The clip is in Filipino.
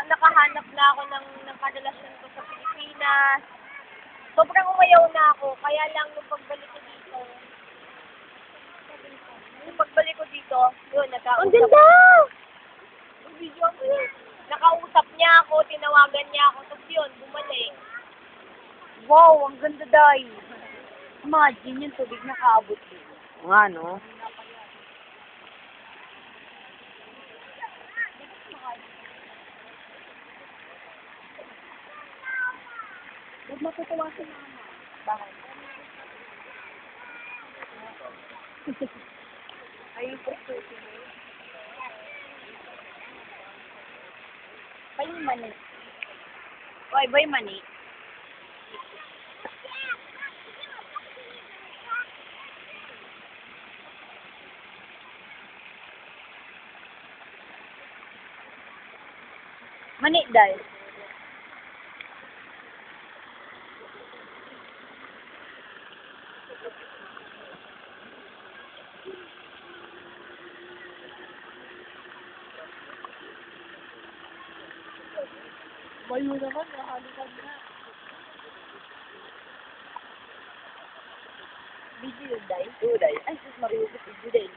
nakahanap na ako ng kadalasyan ko sa Pilipinas. Sobrang umayaw na ako, kaya lang nung pagbalik ko dito, yun, nagkausap. Ang ganda! Video ko yun. Nakausap niya ako, tinawagan niya ako, tapos yun, bumalik. Wow, ang ganda dahil. Imagine yung tubig nakaabot din. Nga, no? Huwag matutuwa si mama. Bakit? Ayun po, susi mo. Ay, mani. Oy, boy, mani. Mani, dahil. Bayo naman, nakalikan na. Video yun, dahil. Oo, dahil. Ay, sus, Mario, video dahil.